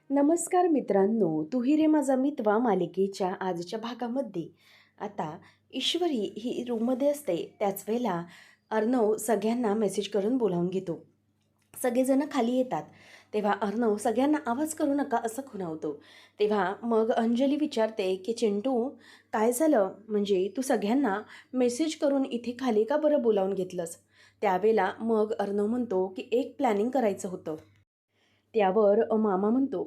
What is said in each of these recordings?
नमस्कार मित्रांनो, तू ही रे माझा मितवा मालिकेच्या आजच्या भागामध्ये आता ईश्वरी ही रूममध्ये असते. त्याच वेळेला अर्णव सगळ्यांना मेसेज करून बोलावून घेतो. सगळेजण खाली येतात. तेव्हा अर्णव सगळ्यांना आवाज करू नका असं खुणावतो. तेव्हा मग अंजली विचारते की चिंटू, काय झालं? म्हणजे तू सगळ्यांना मेसेज करून इथे खाली का बरं बोलावून घेतलंस? त्यावेळेला मग अर्णव म्हणतो की एक प्लॅनिंग करायचं होतं. त्यावर मामा म्हणतो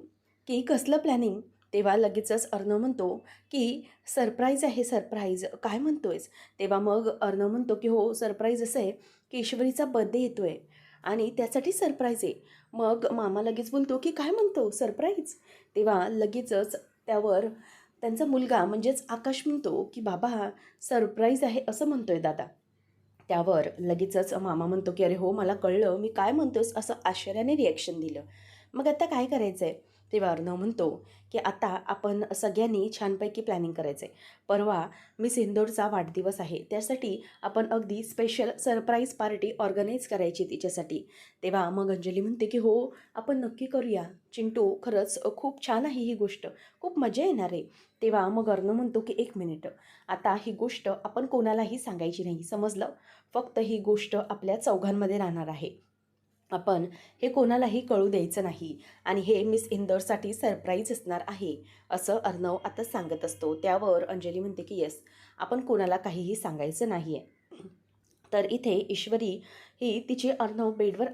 की कसलं प्लॅनिंग? तेव्हा लगेचच अर्णव म्हणतो की सरप्राईज आहे, सरप्राईज. काय म्हणतोयस? तेव्हा मग अर्णव म्हणतो की हो, सरप्राईज असं आहे की ईश्वरीचा बर्थडे येतो आहे आणि त्यासाठी सरप्राईज आहे. मग मामा लगेच बोलतो की काय म्हणतो, सरप्राईज? तेव्हा लगेचच त्यावर त्यांचा मुलगा म्हणजेच आकाश म्हणतो की बाबा, सरप्राईज आहे असं म्हणतोय दादा. त्यावर लगेचच मामा म्हणतो की अरे हो, मला कळलं, मी काय म्हणतोस असं आश्चर्याने रिॲक्शन दिलं. मग आता काय करायचं आहे? तेव्हा अर्णव म्हणतो की आता आपण सगळ्यांनी छानपैकी प्लॅनिंग करायचं आहे. परवा मिस इंदोरचा वाढदिवस आहे, त्यासाठी आपण अगदी स्पेशल सरप्राईज पार्टी ऑर्गनाईज करायची तिच्यासाठी. तेव्हा मग अंजली म्हणते की हो, आपण नक्की करूया चिंटू, खरंच खूप छान आहे ही गोष्ट, खूप मजा येणार आहे. तेव्हा मग अर्णव म्हणतो की एक मिनिट, आता ही गोष्ट आपण कोणालाही सांगायची नाही, समजलं? फक्त ही गोष्ट आपल्या चौघांमध्ये राहणार आहे. आपण हे कोणालाही कळू द्यायचं नाही आणि हे मिस इंदौरसाठी सरप्राईज असणार आहे, असं अर्णव आता सांगत असतो. त्यावर अंजली म्हणते की येस, आपण कोणाला काहीही सांगायचं नाही आहे. तर इथे ईश्वरी ही तिची अर्णव बेडवर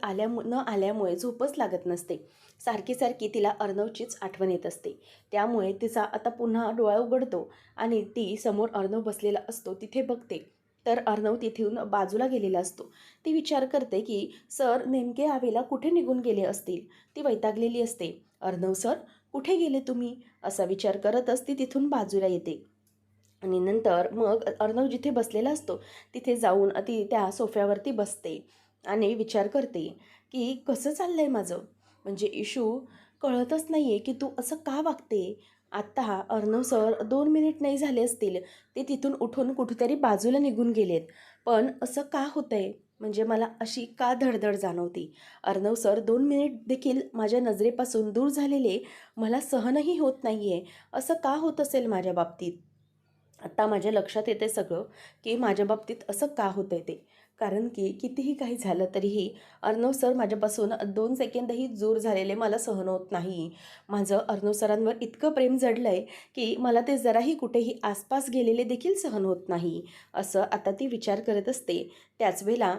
न आल्यामुळे झोपच लागत नसते. सारखी सारखी तिला अर्णवचीच आठवण येत असते. त्यामुळे तिचा आता पुन्हा डोळा उघडतो आणि ती समोर अर्णव बसलेला असतो तिथे बघते. तर अर्णव तिथून बाजूला गेलेला असतो. ती विचार करते की सर नेमके यावेळेला कुठे निघून गेले असतील. ती वैतागलेली असते. अर्णव सर, कुठे गेले तुम्ही? असा विचार करतच ती तिथून बाजूला येते. आणि नंतर मग अर्णव जिथे बसलेला असतो तिथे जाऊन ती त्या सोफ्यावरती बसते आणि विचार करते की कसं चाललं आहे माझं. म्हणजे इशू, कळतच नाही आहे की तू असं का वागते. आत्ता अर्णव सर 2 मिनिट नाही झाले असतील, ते तिथून उठून कुठेतरी बाजूला निघून गेलेत. पण असं का होतं आहे? म्हणजे मला अशी का धडधड जाणवते. अर्णव सर 2 मिनिट देखील माझ्या नजरेपासून दूर झालेले मला सहनही होत नाही आहे. असं का होत असेल माझ्या बाबतीत? आत्ता माझ्या लक्षात येते सगळं की माझ्या बाबतीत असं का होतं आहे ते. कारण की कितीही काही झालं तरीही अर्णव सर माझ्यापासून 2 सेकंदही दूर झालेले मला सहन होत नाही. माझं अर्णव सरांवर इतकं प्रेम जडलं आहे की मला ते जराही कुठेही आसपास गेलेले देखील सहन होत नाही, असं आता ती विचार करत असते. त्याच वेळेला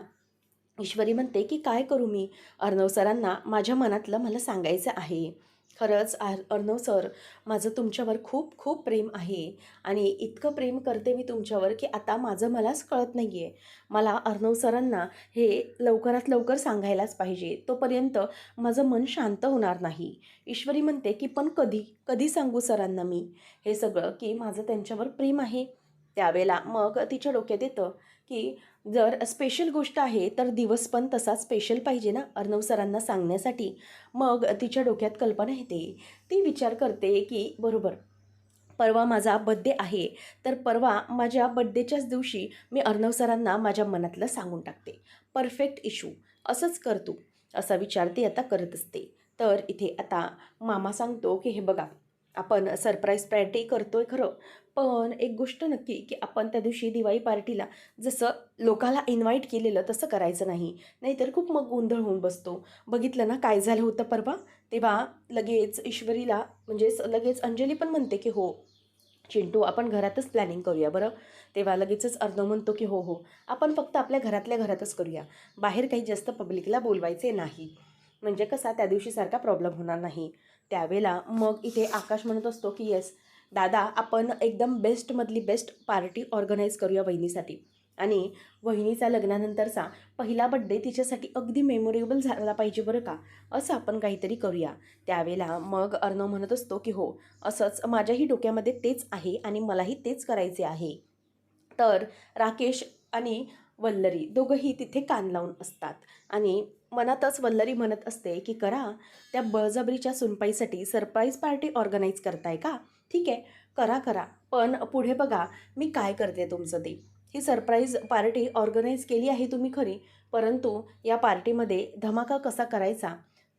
ईश्वरी म्हणते की काय करू मी? अर्णव सरांना माझ्या मनातलं मला सांगायचं आहे. खरंच अर्णव सर, माझं तुमच्यावर खूप खूप प्रेम आहे आणि इतकं प्रेम करते मी तुमच्यावर की आता माझं मलाच कळत नाही आहे. मला अर्णव सरांना हे लवकरात लवकर सांगायलाच पाहिजे. तोपर्यंत माझं मन शांत होणार नाही. ईश्वरी म्हणते की पण कधी कधी सांगू सरांना मी हे सगळं की माझं त्यांच्यावर प्रेम आहे? त्यावेळेला मग तिच्या डोक्यात येतं की जर स्पेशल गोष्ट आहे तर दिवस पण तसा स्पेशल पाहिजे ना अर्णव सरांना सांगण्यासाठी. मग तिच्या डोक्यात कल्पना येते. ती विचार करते की बरोबर, परवा माझा बड्डे आहे, तर परवा माझ्या बड्डेच्याच दिवशी मी अर्णव सरांना माझ्या मनातलं सांगून टाकते. परफेक्ट इशू, असंच कर तू, असा विचार ती आता करत असते. तर इथे आता मामा सांगतो की हे बघा, आपण सरप्राईज पार्टी करतोय खरं, पण एक गोष्ट नक्की की आपण त्या दिवशी दिवाळी पार्टीला जसं लोकाला इन्व्हाइट केलेलं तसं करायचं नाही. नाहीतर खूप मग गोंधळ होऊन बसतो. बघितलं ना काय झालं होतं परवा? तेव्हा लगेच ईश्वरीला म्हणजेच लगेच अंजली पण म्हणते की हो चिंटू, आपण घरातच प्लॅनिंग करूया बरं. तेव्हा लगेचच अर्णव म्हणतो की हो हो, आपण फक्त आपल्या घरातल्या घरातच करूया, बाहेर काही जास्त पब्लिकला बोलवायचे नाही. म्हणजे कसा त्या दिवशीसारखा प्रॉब्लेम होणार नाही. त्यावेळेला मग इथे आकाश म्हणत असतो की येस दादा, आपण एकदम बेस्टमधली बेस्ट पार्टी ऑर्गनाईज करूया वहिनीसाठी. आणि वहिनीचा लग्नानंतरचा पहिला बड्डे तिच्यासाठी अगदी मेमोरेबल झाला पाहिजे बरं का, असं आपण काहीतरी करूया. त्यावेळेला मग अर्णव म्हणत असतो की हो, असंच माझ्याही डोक्यामध्ये तेच आहे आणि मलाही तेच करायचे आहे. तर राकेश आणि वल्लरी दोघंही तिथे कान लावून असतात आणि मनातच वल्लरी म्हणत असते की करा, त्या बळजबरीच्या सुनपाईसाठी सरप्राईज पार्टी ऑर्गनाईज करताय का? ठीक आहे, करा करा, पण पुढे बघा मी काय करते तुमचं ते. ही सरप्राईज पार्टी ऑर्गनाईज केली आहे तुम्ही खरी, परंतु या पार्टीमध्ये धमाका कसा करायचा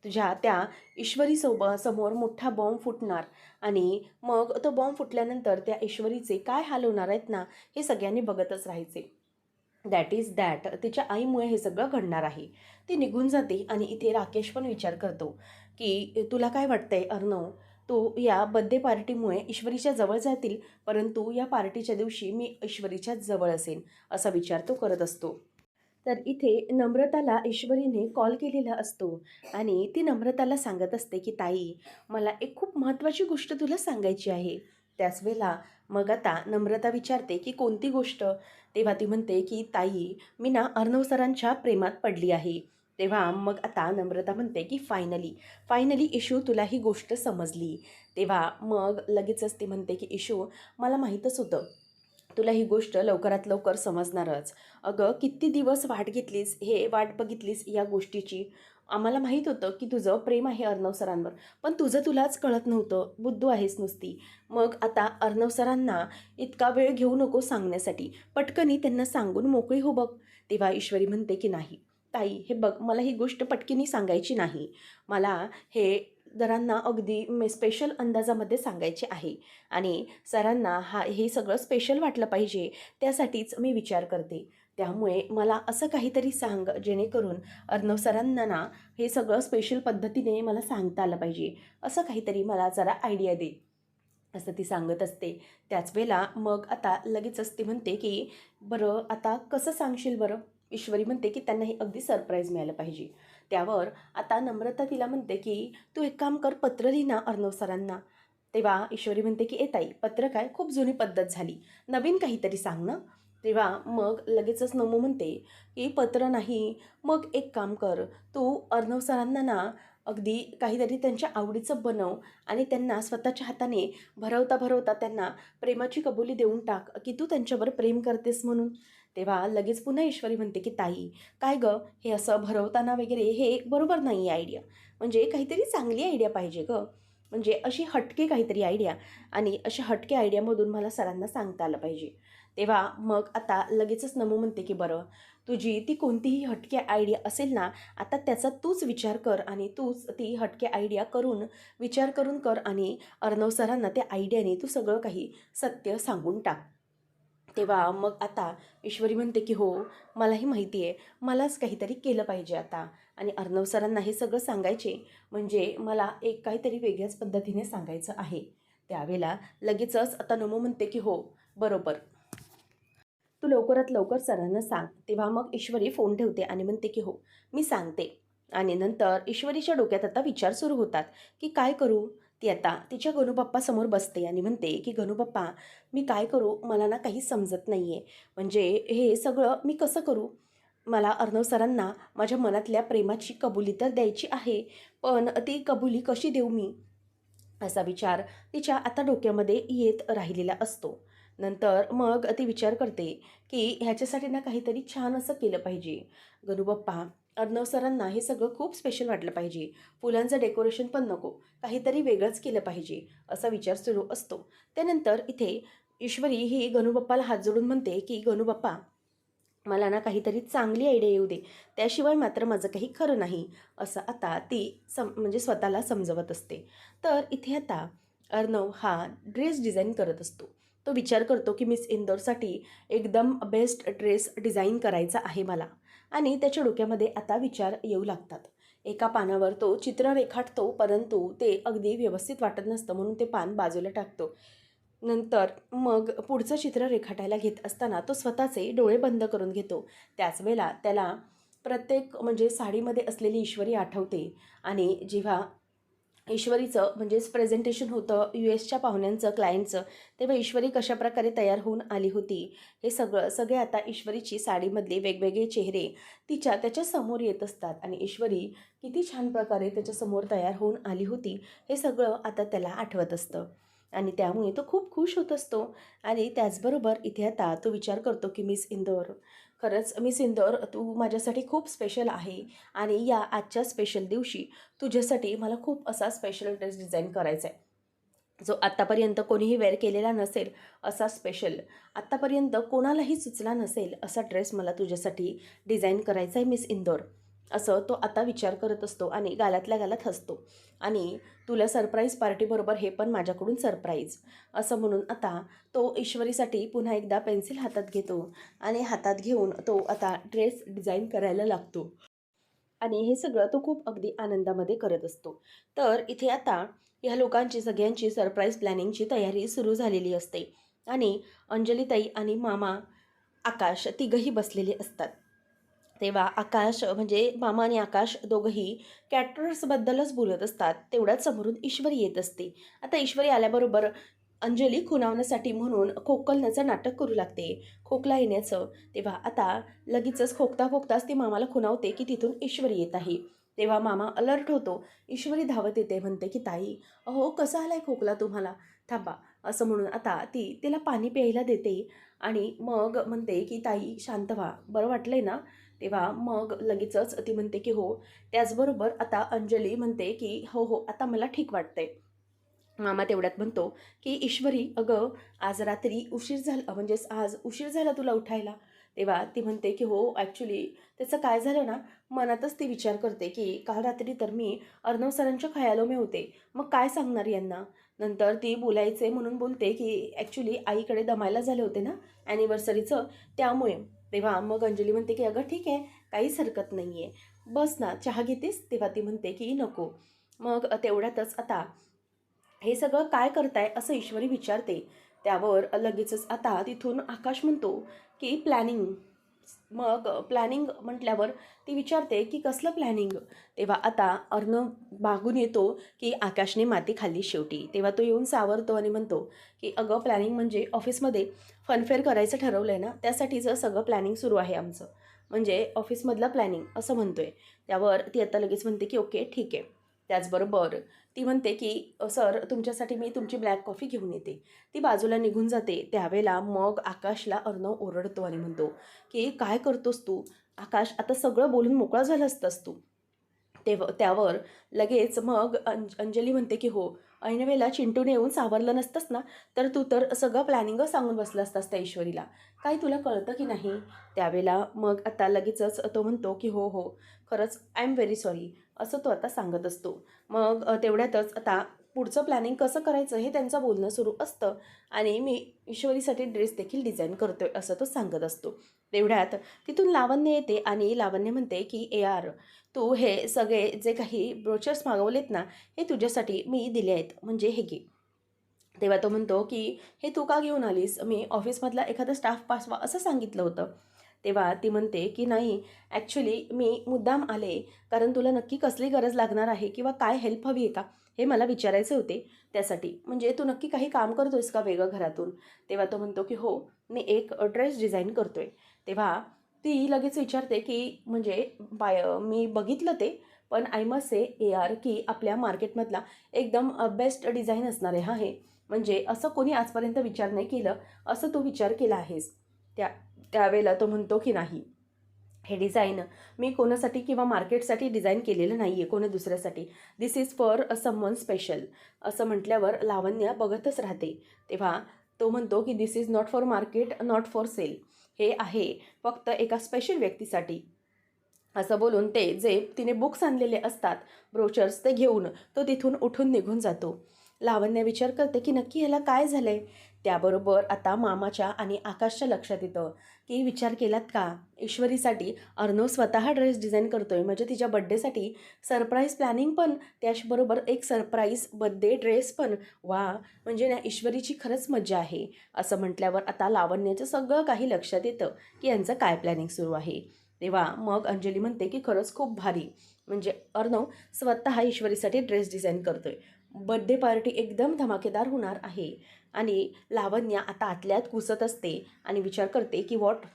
तुझ्या त्या समोर मोठा बॉम्ब फुटणार आणि मग तो बॉम्ब फुटल्यानंतर त्या ईश्वरीचे काय हाल होणार आहेत ना, हे सगळ्यांनी बघतच राहायचे. दॅट इज दॅट तिच्या आईमुळे हे सगळं घडणार आहे. ती निघून जाते आणि इथे राकेश पण विचार करतो, की तुला काय वाटतंय अर्णव, तू या बर्थडे पार्टीमुळे ईश्वरीच्या जवळ जातील, परंतु या पार्टीच्या दिवशी मी ईश्वरीच्या जवळ असेन, असा विचार तो करत असतो. तर इथे नम्रताला ईश्वरीने कॉल केलेला असतो आणि ती नम्रताला सांगत असते, की ताई, मला एक खूप महत्त्वाची गोष्ट तुला सांगायची आहे. त्याच वेळेला मग आता नम्रता विचारते, की कोणती गोष्ट? तेव्हा ती म्हणते, की ताई, मी ना अर्णव सरांच्या प्रेमात पडली आहे. तेव्हा मग आता नम्रता म्हणते, की फायनली फायनली इशू, तुला ही गोष्ट समजली. तेव्हा मग लगेचच ती म्हणते, की इशू, मला माहीतच होतं तुला ही गोष्ट लवकरात लवकर समजणारच. अगं, किती दिवस वाट बघितलीस या गोष्टीची. आम्हाला माहीत होतं की तुझं प्रेम आहे अर्णव सरांवर, पण तुझं तुलाच कळत नव्हतं. बुद्धू आहेस नुसती. मग आता अर्णव सरांना इतका वेळ घेऊ नको सांगण्यासाठी. पटकनी त्यांना सांगून मोकळी हो बघ. तेव्हा ईश्वरी म्हणते, की नाही ताई, हे बघ, मला ही गोष्ट पटकनी सांगायची नाही. मला हे जरांना अगदी स्पेशल अंदाजामध्ये सांगायचे आहे आणि सरांना हे सगळं स्पेशल वाटलं पाहिजे, त्यासाठीच मी विचार करते. त्यामुळे मला असं काहीतरी सांग, जेणेकरून अर्णव सरांना ना हे सगळं स्पेशल पद्धतीने मला सांगता आलं पाहिजे. असं काहीतरी मला जरा आयडिया दे, असं ती सांगत असते. त्याच वेळेला मग आता लगेचच ती म्हणते, की बरं आता कसं सांगशील बरं? ईश्वरी म्हणते, की त्यांना हे अगदी सरप्राईज मिळालं पाहिजे. त्यावर आता नम्रता तिला म्हणते, की तू एक काम कर, पत्र लिही ना अर्णव सरांना. तेव्हा ईश्वरी म्हणते, की ताई, पत्र काय, खूप जुनी पद्धत झाली, नवीन काहीतरी सांग ना. तेव्हा मग लगेचच नमू म्हणते, की पत्र नाही, मग एक काम कर, तू अर्णव सरांना ना अगदी काहीतरी त्यांच्या आवडीचं बनव आणि त्यांना स्वतःच्या हाताने भरवता भरवता त्यांना प्रेमाची कबुली देऊन टाक, की तू त्यांच्यावर प्रेम करतेस म्हणून. तेव्हा लगेच पुन्हा ईश्वरी म्हणते, की ताई, काय गं, हे असं भरवताना वगैरे हे बरोबर नाही आहे आयडिया. म्हणजे काहीतरी चांगली आयडिया पाहिजे गं. म्हणजे अशी हटके काहीतरी आयडिया, आणि अशा हटके आयडियामधून मला सरांना सांगता आलं पाहिजे. तेव्हा मग आता लगेचच नमू म्हणते, की बरं, तुझी ती कोणतीही हटके आयडिया असेल ना, आता त्याचा तूच विचार कर आणि तूच ती हटके आयडिया विचार करून कर आणि अर्णव सरांना त्या आयडियाने तू सगळं काही सत्य सांगून टाक. तेव्हा मग आता ईश्वरी म्हणते, की हो, मलाही माहिती आहे, मलाच काहीतरी केलं पाहिजे आता आणि अर्णव सरांना हे सगळं सांगायचे म्हणजे मला एक काहीतरी वेगळ्याच पद्धतीने सांगायचं आहे. त्यावेळेला लगेचच आता नमू म्हणते, की हो, बरोबर, तू लवकरात लवकर सरांना सांग. तेव्हा मग ईश्वरी फोन ठेवते आणि म्हणते, की हो, मी सांगते. आणि नंतर ईश्वरीच्या डोक्यात आता विचार सुरू होतात, की काय करू? ती आता तिच्या गणूबाप्पासमोर बसते आणि म्हणते, की गणूबाप्पा, मी काय करू? मला ना काही समजत नाही आहे. म्हणजे हे सगळं मी कसं करू? मला अर्णव सरांना माझ्या मनातल्या प्रेमाची कबुली तर द्यायची आहे, पण ती कबुली कशी देऊ मी? असा विचार तिच्या आता डोक्यामध्ये येत राहिलेला असतो. नंतर मग ती विचार करते, की ह्याच्यासाठी ना काहीतरी छान असं केलं पाहिजे. गणूबाप्पा, अर्णव सरांना हे सगळं खूप स्पेशल वाटलं पाहिजे. फुलांचं डेकोरेशन पण नको, काहीतरी वेगळंच केलं पाहिजे, असा विचार सुरू असतो. त्यानंतर इथे ईश्वरी ही गणूबाप्पाला हात जोडून म्हणते, की गणूबाप्पा, मला ना काहीतरी चांगली आयडिया येऊ दे, त्याशिवाय मात्र माझं काही खरं नाही, असं आता ती म्हणजे स्वतःला समजवत असते. तर इथे आता अर्णव हा ड्रेस डिझाईन करत असतो. तो विचार करतो, की मिस इंदोरसाठी एकदम बेस्ट ड्रेस डिझाईन करायचा आहे मला, आणि त्याच्या डोक्यामध्ये आता विचार येऊ लागतात. एका पानावर तो चित्र रेखाटतो, परंतु ते अगदी व्यवस्थित वाटत नसतं, म्हणून ते पान बाजूला टाकतो. नंतर मग पुढचं चित्र रेखाटायला घेत असताना तो स्वतःचे डोळे बंद करून घेतो. त्याच वेळेला त्याला प्रत्येक म्हणजे साडीमध्ये असलेली ईश्वरी आठवते आणि जेव्हा ईश्वरीचं म्हणजेच प्रेझेंटेशन होतं US च्या पाहुण्यांचं, क्लायंटचं, तेव्हा ईश्वरी कशाप्रकारे तयार होऊन आली होती, हे सगळे आता ईश्वरीची साडीमधले वेगवेगळे चेहरे त्याच्या समोर येत असतात आणि ईश्वरी किती छान प्रकारे त्याच्यासमोर तयार होऊन आली होती, हे सगळं आता त्याला आठवत असतं आणि त्यामुळे तो खूप खुश होत असतो. आणि त्याचबरोबर इथे आता तो विचार करतो, की मिस इंदोर, खरंच मिस इंदोर, तू माझ्यासाठी खूप स्पेशल आहे आणि या आजच्या स्पेशल दिवशी तुझ्यासाठी मला खूप असा स्पेशल ड्रेस डिझाईन करायचा आहे, जो आत्तापर्यंत कोणीही वेअर केलेला नसेल, असा स्पेशल, आत्तापर्यंत कोणालाही सुचला नसेल असा ड्रेस मला तुझ्यासाठी डिझाईन करायचा आहे मिस इंदोर. असं तो आता विचार करत असतो आणि गालातल्या गालात हसतो. आणि तुला सरप्राईज पार्टीबरोबर हे पण माझ्याकडून सरप्राईज, असं म्हणून आता तो ईश्वरीसाठी पुन्हा एकदा पेन्सिल हातात घेतो आणि हातात घेऊन तो आता ड्रेस डिझाईन करायला लागतो. आणि हे सगळं तो खूप अगदी आनंदामध्ये करत असतो. तर इथे आता ह्या लोकांची सगळ्यांची सरप्राईज प्लॅनिंगची तयारी सुरू झालेली असते आणि अंजलीताई आणि मामा आकाश तिघंही बसलेले असतात. तेव्हा आकाश म्हणजे मामा आणि आकाश दोघंही कॅटरर्सबद्दलच बोलत असतात. तेवढ्याच समोरून ईश्वरी येत असते. आता ईश्वरी आल्याबरोबर अंजली खुणावण्यासाठी म्हणून खोकलण्याचं नाटक करू लागते, खोकला येण्याचं. तेव्हा आता लगेचच खोकता खोकताच ती मामाला खुणावते की तिथून ईश्वरी येत आहे. तेव्हा मामा अलर्ट होतो. ईश्वरी धावत येते, म्हणते की ताई, अहो कसा आलाय खोकला तुम्हाला, थांबा. असं म्हणून आता ती तिला पाणी प्यायला देते आणि मग म्हणते की ताई शांत व्हा, बरं वाटलंय ना. तेव्हा मग लगेचच ती म्हणते की हो. त्याचबरोबर आता अंजली म्हणते की हो हो आता मला ठीक वाटतंय. मामा तेवढ्यात म्हणतो की ईश्वरी, अगं आज रात्री उशीर झाला, म्हणजेच आज उशीर झाला तुला उठायला. तेव्हा ती म्हणते की हो ॲक्च्युली त्याचं काय झालं ना, मनातच ती विचार करते की काल रात्री तर मी अर्णव सरांच्या खयालो में होते, मग काय सांगणार यांना. नंतर ती बोलायचे म्हणून बोलते की ॲक्च्युली आईकडे दमायला झाले होते ना ॲनिव्हर्सरीचं, त्यामुळे. तेव्हा मग अंजली म्हणते की अगं ठीक आहे, काहीच हरकत नाही आहे, बस ना चहा घेतेस. तेव्हा ती म्हणते की नको. मग तेवढ्यातच आता हे सगळं काय करताय असं ईश्वरी विचारते. त्यावर लगेचच आता तिथून आकाश म्हणतो की प्लॅनिंग. मग प्लॅनिंग म्हटल्यावर ती विचारते की कसलं प्लॅनिंग. तेव्हा आता अर्णव मागून येतो की आकाशने माती खाल्ली शेवटी. तेव्हा तो येऊन सावरतो आणि म्हणतो की अगं प्लॅनिंग म्हणजे ऑफिसमध्ये फनफेअर करायचं ठरवलं आहे ना, त्यासाठीचं सगळं प्लॅनिंग सुरू आहे आमचं, म्हणजे ऑफिसमधलं प्लॅनिंग असं म्हणतोय. त्यावर ती आता लगेच म्हणते की ओके ठीक आहे. त्याचबरोबर ती म्हणते की सर तुमच्यासाठी मी तुमची ब्लॅक कॉफी घेऊन येते. ती बाजूला निघून जाते. त्यावेळेला मग आकाशला अर्णव ओरडतो आणि म्हणतो की काय करतोस तू आकाश, आता सगळं बोलून मोकळा झाला असतास तू. त्यावर लगेच मग अंजली म्हणते की हो, ऐनवेळेला चिंटूने येऊन सावरलं नसतंस ना, तर तू तर सगळं प्लॅनिंगच सांगून बसला असतास त्या ईश्वरीला. काही तुला कळतं की नाही. त्यावेळेला मग आता लगेचच तो म्हणतो की हो हो, खरंच आय एम व्हेरी सॉरी, असं तो आता सांगत असतो. मग तेवढ्यातच आता पुढचं प्लॅनिंग कसं करायचं हे त्यांचं बोलणं सुरू असतं आणि मी ईश्वरीसाठी ड्रेस देखील डिझाईन करतोय असं तो सांगत असतो. तेवढ्यात तिथून लावण्य येते आणि लावण्य म्हणते की ए आर, तू हे सगळे जे काही ब्रोचर्स मागवलेत ना, हे तुझ्यासाठी मी दिले आहेत, म्हणजे हे घे. तेव्हा तो म्हणतो की हे तू का घेऊन आलीस, मी ऑफिसमधला एखादा स्टाफ पासवा असं सांगितलं होतं. तेव्हा ती म्हणते की नाही, ॲक्च्युली मी मुद्दाम आले कारण तुला नक्की कसली गरज लागणार आहे किंवा काय हेल्प हवी आहे का, हे मला विचारायचे होते त्यासाठी. म्हणजे तू नक्की काही काम करतोयस का वेगळं घरातून. तेव्हा तो म्हणतो की हो, मी एक ड्रेस डिझाईन करतोय. तेव्हा ती लगेच विचारते की म्हणजे मी बघितलं ते, पण I must say A R की आपल्या मार्केटमधला एकदम बेस्ट डिझाईन असणार आहे हां हे. म्हणजे असं कोणी आजपर्यंत विचार नाही केलं, असं तू विचार केला आहेस. त्या त्यावेळेला तो म्हणतो की नाही, हे डिझाईन मी कोणासाठी किंवा मार्केटसाठी डिझाईन केलेलं नाही आहे, कोणी दुसऱ्यासाठी. This is for someone special. असं म्हटल्यावर लावण्या बघतच राहते. तेव्हा तो म्हणतो की this is not for market, not for sale. हे आहे फक्त एका स्पेशल व्यक्तीसाठी. असं बोलून ते जे तिने बुक्स आणलेले असतात, ब्रोचर्स, ते घेऊन तो तिथून उठून निघून जातो. लावण्य विचार करते की नक्की ह्याला काय झालं आहे. त्याबरोबर आता मामाच्या आणि आकाशच्या लक्षात येतं की विचार केलात का, ईश्वरीसाठी अर्णव स्वतः ड्रेस डिझाईन करतोय, म्हणजे तिच्या बड्डेसाठी सरप्राईज प्लॅनिंग पण, त्याचबरोबर एक सरप्राईज बड्डे ड्रेस पण. वा, म्हणजे ना ईश्वरीची खरंच मज्जा आहे. असं म्हटल्यावर आता लावण्याचं सगळं काही लक्षात येतं की यांचं काय प्लॅनिंग सुरू आहे. तेव्हा मग अंजली म्हणते की खरंच खूप भारी, म्हणजे अर्णव स्वतः ईश्वरीसाठी ड्रेस डिझाईन करतोय, बड्डे पार्टी एकदम धमाकेदार होणार आहे. आणि लावण्या आता आतल्यात घुसत असते आणि विचार करते की वॉट,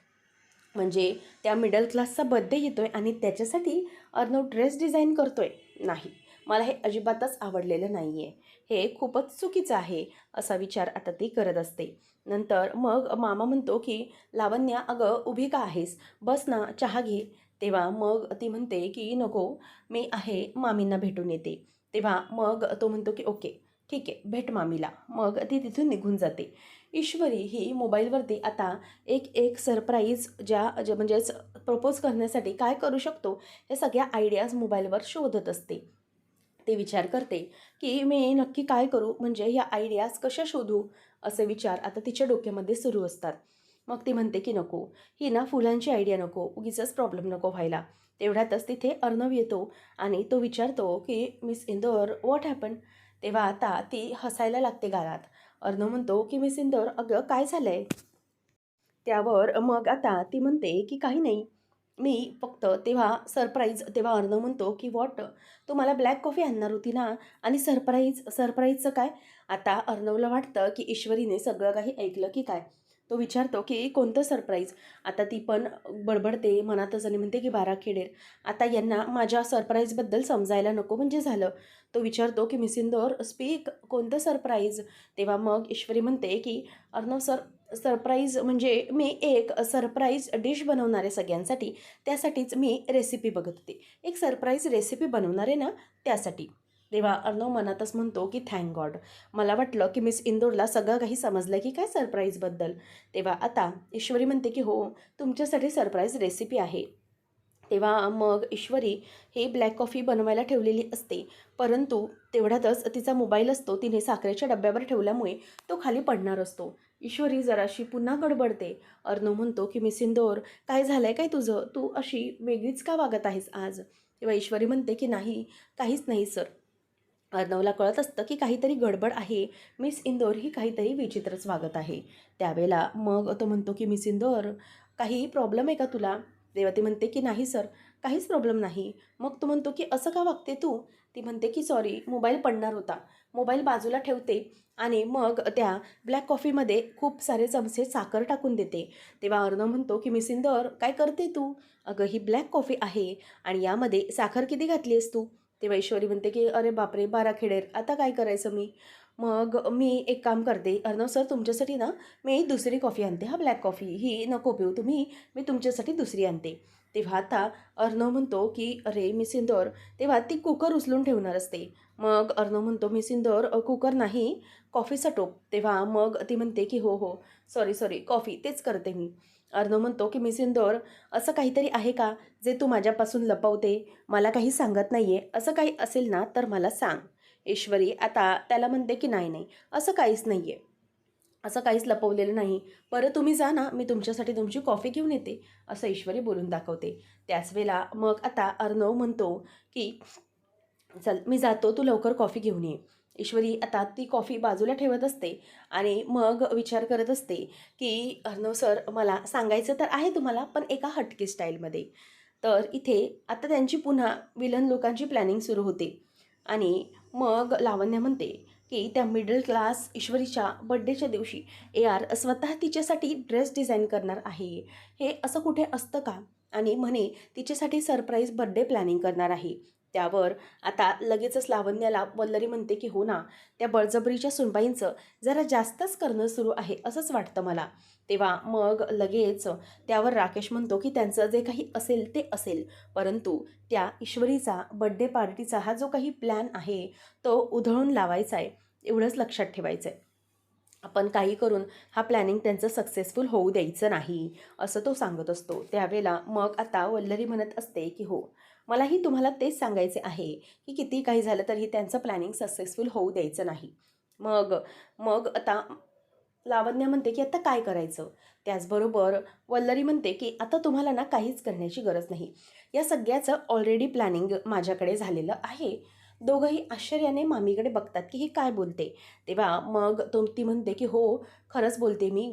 म्हणजे त्या मिडल क्लासचा बर्थडे येतोय आणि त्याच्यासाठी अर्णव ड्रेस डिझाईन करतोय. नाही, मला हे अजिबातच आवडलेलं नाही आहे, हे खूपच चुकीचं आहे, असा विचार आता ती करत असते. नंतर मग मामा म्हणतो की लावण्या, अगं उभी का आहेस, बस ना चहा घे. तेव्हा मग ती म्हणते की नको, मी आहे मामींना भेटून येते. तेव्हा मग तो म्हणतो की ओके ठीक आहे, भेट मामीला. मग ती तिथून निघून जाते. ईश्वरी ही मोबाईलवरती आता एक एक सरप्राईज म्हणजेच प्रपोज करण्यासाठी काय करू शकतो, हे सगळ्या आयडियाज मोबाईलवर शोधत असते. ते विचार करते की मी नक्की काय करू, म्हणजे या आयडियाज कशा शोधू, असे विचार आता तिच्या डोक्यामध्ये सुरू असतात. मग ती म्हणते की नको, ही ना फुलांची आयडिया नको, उगीचच प्रॉब्लेम नको व्हायला. तेवढ्यातच तिथे अर्णव येतो आणि तो विचारतो की मिस इंदोर व्हॉट हॅपन. तेव्हा आता ती हसायला लागते गालात. अर्णव म्हणतो की मिस इंदोर अगं काय झालंय. त्यावर मग आता ती म्हणते की काही नाही, मी फक्त तेव्हा अर्णव म्हणतो की व्हॉट, तू मला ब्लॅक कॉफी आणणार होती ना, आणि सरप्राईजचं काय. आता अर्णवला वाटतं की ईश्वरीने सगळं काही ऐकलं की काय. तो विचारतो की कोणतं सरप्राईज. आता ती पण बडबडते मनातच आणि म्हणते की बारा खेडेर. आता यांना माझ्या सरप्राईजबद्दल समजायला नको म्हणजे झालं. तो विचारतो की मिस इंदोर स्पीक, कोणतं सरप्राईज. तेव्हा मग ईश्वरी म्हणते की अर्णव सर, सरप्राईज म्हणजे मी एक सरप्राईज डिश बनवणार आहे सगळ्यांसाठी, त्यासाठीच मी रेसिपी बघत होते. एक सरप्राईज रेसिपी बनवणार आहे ना, त्यासाठी. तेव्हा अर्णव मनातच म्हणतो की थँक गॉड, मला वाटलं की मिस इंदोरला सगळं काही समजलं की काय सरप्राईजबद्दल. तेव्हा आता ईश्वरी म्हणते की हो, तुमच्यासाठी सरप्राईज रेसिपी आहे. तेव्हा मग ईश्वरी ही ब्लॅक कॉफी बनवायला ठेवलेली असते, परंतु तेवढ्यातच तिचा मोबाईल असतो तिने साखरेच्या डब्यावर ठेवल्यामुळे तो खाली पडणार असतो. ईश्वरी जराशी पुन्हा गडबडते. अर्णव म्हणतो की मिस इंदोर, काय झालं आहे काय तुझं, तू अशी वेगळीच का वागत आहेस आज. तेव्हा ईश्वरी म्हणते की नाही, काहीच नाही सर. अर्णवला कळत असतं की काहीतरी गडबड आहे, मिस इंदोर ही काहीतरी विचित्रच वागत आहे. त्यावेळेला मग तो म्हणतो की मिस इंदोर, काही प्रॉब्लेम आहे का तुला. तेव्हा ती म्हणते की नाही सर, काहीच प्रॉब्लेम नाही. मग तो म्हणतो की असं का वागते तू. ती म्हणते की सॉरी, मोबाईल पडणार होता. मोबाईल बाजूला ठेवते आणि मग त्या ब्लॅक कॉफीमध्ये खूप सारे चमचे साखर टाकून देते. तेव्हा अर्णव म्हणतो की मिस इंदोर, काय करते तू. अगं ही ब्लॅक कॉफी आहे आणि यामध्ये साखर किती घातली आहेस तू. तेव्हा ईश्वरी म्हणते की अरे बापरे, बारा खेडेर, आता काय करायचं मी. मग मी एक काम करते अर्णव सर, तुमच्यासाठी ना मी दुसरी कॉफी आणते, हा ब्लॅक कॉफी ही नको पिऊ तुम्ही, मी तुमच्यासाठी दुसरी आणते. तेव्हा आता अर्णव म्हणतो की अरे मिस इंदोर, तेव्हा ती कुकर उचलून ठेवणार असते. मग अर्णव म्हणतो मिस इंदोर, कुकर नाही, कॉफीचा टोप. तेव्हा मग ती म्हणते की हो हो, सॉरी सॉरी, कॉफी तेच करते मी. अर्णव म्हणतो की मिस इंदोर, असं काहीतरी आहे का जे तू माझ्यापासून लपवते, मला काही सांगत नाही आहे, असं काही असेल ना तर मला सांग. ईश्वरी आता त्याला म्हणते की नाही नाही, असं काहीच नाही आहे, असं काहीच लपवलेलं नाही. बरं तुम्ही जा ना, मी तुमच्यासाठी तुमची कॉफी घेऊन येते, असं ईश्वरी बोलून दाखवते. त्याच वेळेला मग आता अर्णव म्हणतो की चल मी जातो, तू लवकर कॉफी घेऊन ये. ईश्वरी आता ती कॉफी बाजूला ठेवत असते आणि मग विचार करत असते की अर्णव सर, मला सांगायचं तर आहे तुम्हाला, पण एका हटके स्टाईलमध्ये. तर इथे आता त्यांची पुन्हा विलन लोकांची प्लॅनिंग सुरू होते आणि मग लावण्य म्हणते की त्या मिडल क्लास ईश्वरीच्या बड्डेच्या दिवशी AR स्वतः तिच्यासाठी ड्रेस डिझाईन करणार आहे. हे असं कुठे असतं का. आणि म्हणे तिच्यासाठी सरप्राईज बड्डे प्लॅनिंग करणार आहे. त्यावर आता लगेचच लावण्याला वल्लरी म्हणते की हो ना, त्या बळजबरीच्या सुनबाईंचं जरा जास्तच करणं सुरू आहे असंच वाटतं मला. तेव्हा मग लगेच त्यावर राकेश म्हणतो की त्यांचं जे काही असेल ते असेल, परंतु त्या ईश्वरीचा बड्डे पार्टीचा हा जो काही प्लॅन आहे तो उधळून लावायचा आहे, एवढंच लक्षात ठेवायचं आहे. आपण काही करून हा प्लॅनिंग त्यांचं सक्सेसफुल होऊ द्यायचं नाही, असं तो सांगत असतो. त्यावेळेला मग आता वल्लरी म्हणत असते की हो, मलाही तुम्हाला तेच सांगायचे आहे की किती काही झालं तरी त्यांचं प्लॅनिंग सक्सेसफुल होऊ द्यायचं नाही. मग मग आता लावण्य म्हणते की आता काय करायचं. त्याचबरोबर वल्लरी म्हणते की आता तुम्हाला ना काहीच करण्याची गरज नाही, या सगळ्याचं ऑलरेडी प्लॅनिंग माझ्याकडे झालेलं आहे. दोघंही आश्चर्याने मामीकडे बघतात की ही काय बोलते. तेव्हा मग ती म्हणते की हो, खरंच बोलते मी,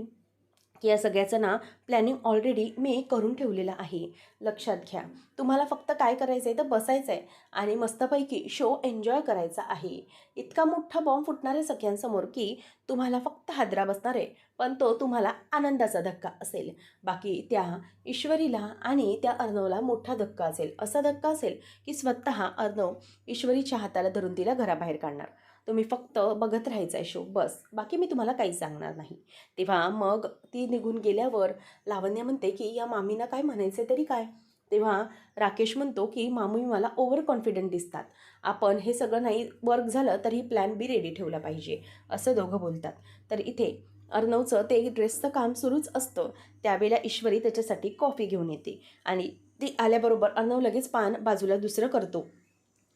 की या सगळ्याचं ना प्लॅनिंग ऑलरेडी मी करून ठेवलेलं आहे. लक्षात घ्या, तुम्हाला फक्त काय करायचं आहे तर बसायचं आहे आणि मस्तपैकी शो एन्जॉय करायचा आहे. इतका मोठा बॉम्ब फुटणार आहे सगळ्यांसमोर की तुम्हाला फक्त हादरा बसणार आहे, पण तो तुम्हाला आनंदाचा धक्का असेल. बाकी त्या ईश्वरीला आणि त्या अर्णवला मोठा धक्का असेल. असा धक्का असेल की स्वतः अर्णव ईश्वरीच्या हाताला धरून तिला घराबाहेर काढणार. तुम्ही फक्त बघत राहायचं आहे शो, बस, बाकी मी तुम्हाला काही सांगणार नाही. तेव्हा मग ती निघून गेल्यावर लावण्य म्हणते की या मामींना काय म्हणायचं तरी काय. तेव्हा राकेश म्हणतो की मामी मला ओव्हर कॉन्फिडंट दिसतात, आपण हे सगळं नाही वर्क झालं तरी प्लॅन बी रेडी ठेवला पाहिजे, असं दोघं बोलतात. तर इथे अर्णवचं ते ड्रेसचं काम सुरूच असतं. त्यावेळेला ईश्वरी त्याच्यासाठी कॉफी घेऊन येते आणि ती आल्याबरोबर अर्णव लगेच पान बाजूला दुसरं करतो.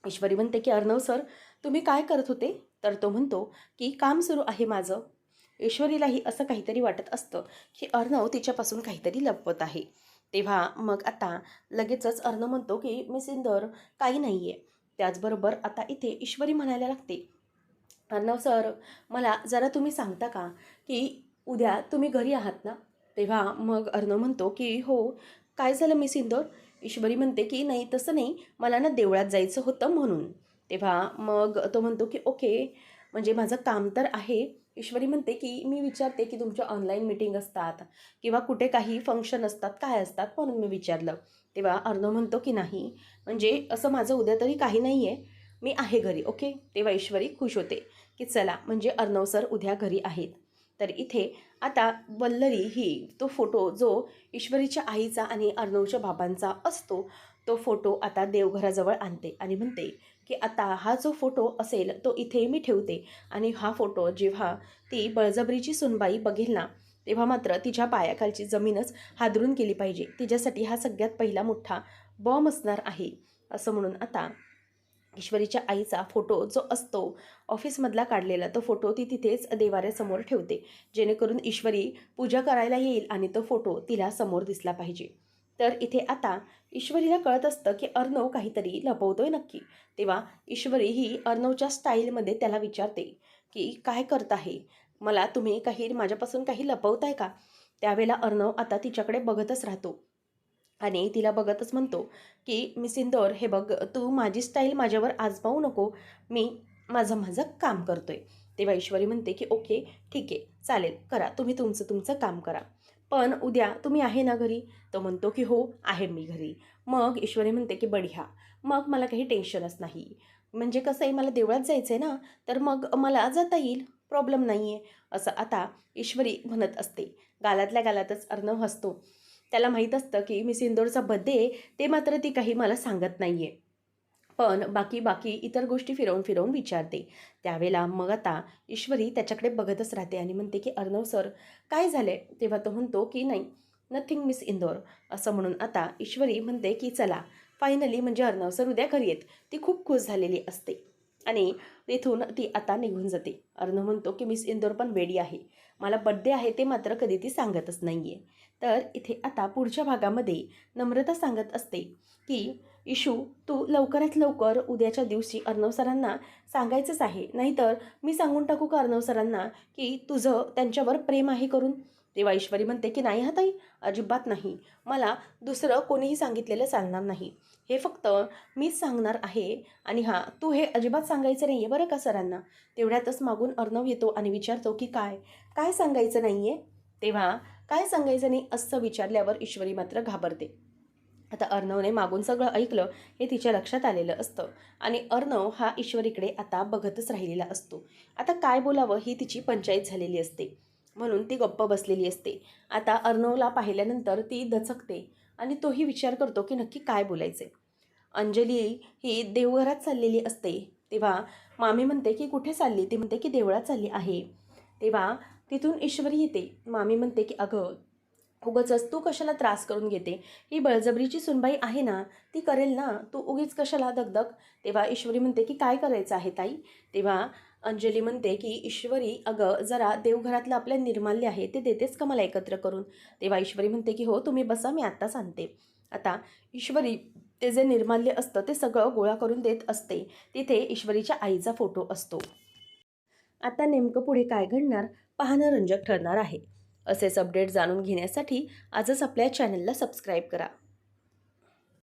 ईश्वरी म्हणते की अर्णव सर, तुम्ही काय करत होते? तर तो म्हणतो की काम सुरू आहे माझं. ईश्वरीलाही असं काहीतरी वाटत असतं की अर्णव तिच्यापासून काहीतरी लपवत आहे. तेव्हा मग आता लगेचच अर्णव म्हणतो की मिस इंदौर, काही नाही आहे. त्याचबरोबर आता इथे ईश्वरी म्हणायला लागते, अर्णव सर, मला जरा तुम्ही सांगता का की उद्या तुम्ही घरी आहात ना? तेव्हा मग अर्णव म्हणतो की हो, काय झालं मिस इंदौर? ईश्वरी म्हणते की नाही तसं नाही, मला ना देवळात जायचं होतं म्हणून. तेव्हा मग तो म्हणतो की ओके, म्हणजे माझं काम तर आहे. ईश्वरी म्हणते की मी विचारते की तुमच्या ऑनलाईन मीटिंग असतात किंवा कुठे काही फंक्शन असतात, काय असतात, म्हणून मी विचारलं. तेव्हा अर्णव म्हणतो की नाही, म्हणजे असं माझं उद्या तरी काही नाही आहे, मी आहे घरी. ओके. तेव्हा ईश्वरी खुश होते की चला, म्हणजे अर्णव सर उद्या घरी आहेत. तर इथे आता वल्लरी ही तो फोटो जो ईश्वरीच्या आईचा आणि अर्णवच्या बाबांचा असतो, तो फोटो आता देवघराजवळ आणते आणि म्हणते की आता हा जो फोटो असेल तो इथे मी ठेवते आणि हा फोटो जेव्हा ती बळजबरीची सुनबाई बघेल ना, तेव्हा मात्र तिच्या पायाखालची जमीनच हादरून गेली पाहिजे. तिच्यासाठी हा सगळ्यात पहिला मोठा बॉम्ब असणार आहे, असं म्हणून आता ईश्वरीच्या आईचा फोटो जो असतो ऑफिसमधला काढलेला, तो फोटो ती तिथेच देवाऱ्यासमोर ठेवते, जेणेकरून ईश्वरी पूजा करायला येईल आणि तो फोटो तिला समोर दिसला पाहिजे. तर इथे आता ईश्वरीला कळत असतं की अर्णव काहीतरी लपवतोय नक्की. तेव्हा ईश्वरी ही अर्णवच्या स्टाईलमध्ये त्याला विचारते की काय करत आहे, मला तुम्ही काही माझ्यापासून काही लपवताय का? त्यावेळेला अर्णव आता तिच्याकडे बघतच राहतो आणि तिला बघतच म्हणतो की मिस इंदौर, हे बघ, तू माझी स्टाईल माझ्यावर आजमावू नको, मी माझं माझं काम करतोय. तेव्हा ईश्वरी म्हणते की ओके, ठीक आहे, चालेल, करा तुम्ही तुमचं तुमचं काम करा, पण उद्या तुम्ही आहे ना घरी? तो म्हणतो की हो, आहे मी घरी. मग ईश्वरी म्हणते की बढिया, मग मला काही टेन्शनच नाही. म्हणजे कसं आहे, मला देवळात जायचं आहे ना, तर मग मला जाता येईल, प्रॉब्लेम नाही आहे, असं आता ईश्वरी म्हणत असते. गालातल्या गालातच अर्णव हसतो. त्याला माहीत असतं की मिस इंदौरचा बर्थडे, ते मात्र ती काही मला सांगत नाही आहे. पण बाकी बाकी इतर गोष्टी फिरवून फिरवून विचारते. त्यावेळेला मग आता ईश्वरी त्याच्याकडे बघतच राहते आणि म्हणते की अर्णव सर, काय झालंय? तेव्हा तो म्हणतो की नाही, नथिंग मिस इंदौर, असं म्हणून आता ईश्वरी म्हणते की चला, फायनली म्हणजे अर्णव सर उद्या घरी येत. ती खूप खुश झालेली असते आणि तिथून ती आता निघून जाते. अर्णव म्हणतो की मिस इंदौर पण वेडी आहे, मला बड्डे आहे ते मात्र कधी ती सांगतच नाही आहे. तर इथे आता पुढच्या भागामध्ये नम्रता सांगत असते की इशू, तू लवकरात लवकर उद्याच्या दिवशी अर्णव सरांना सांगायचंच आहे, नाहीतर मी सांगून टाकू का अर्णव सरांना की तुझं त्यांच्यावर प्रेम आहे करून? तेव्हा ईश्वरी म्हणते की नाही हा ताई, अजिबात नाही, मला दुसरं कोणीही सांगितलेलं चालणार नाही, हे फक्त मीच सांगणार आहे. आणि हां, तू हे अजिबात सांगायचं नाही आहे बरं का सरांना. तेवढ्यातच मागून अर्णव येतो आणि विचारतो की काय काय सांगायचं नाही आहे? तेव्हा काय सांगायचं नाही असं विचारल्यावर ईश्वरी मात्र घाबरते. आता अर्णवने मागून सगळं ऐकलं हे तिच्या लक्षात आलेलं असतं आणि अर्णव हा ईश्वरीकडे आता बघतच राहिलेला असतो. आता काय बोलावं ही तिची पंचायत झालेली असते, म्हणून ती गप्प बसलेली असते. आता अर्णवला पाहिल्यानंतर ती दचकते आणि तोही विचार करतो की नक्की काय बोलायचे. अंजली ही देवघरात चाललेली असते. तेव्हा मामी म्हणते की कुठे चालली? ती म्हणते की देवळात चालली आहे. तेव्हा तिथून ईश्वरी येते. मामी म्हणते की अगं, उगाचच तू कशाला त्रास करून घेते, ही बळजबरीची सुनबाई आहे ना, ती करेल ना, तू उगीच कशाला दगदग. तेव्हा ईश्वरी म्हणते की काय करायचं आहे ताई? तेव्हा अंजली म्हणते की ईश्वरी, अगं जरा देवघरातलं आपलं निर्माल्य आहे ते देतेस का मला एकत्र करून? तेव्हा ईश्वरी म्हणते की हो, तुम्ही बसा, मी आत्ताच आणते. आता ईश्वरी ते जे निर्माल्य असतं ते सगळं गोळा करून देत असते. तिथे ईश्वरीच्या आईचा फोटो असतो. आता नेमकं पुढे काय घडणार पाहणं रंजक ठरणार आहे. असेच अपडेट जाणून घेण्यासाठी आजच आपल्या चॅनलला सबस्क्राईब करा.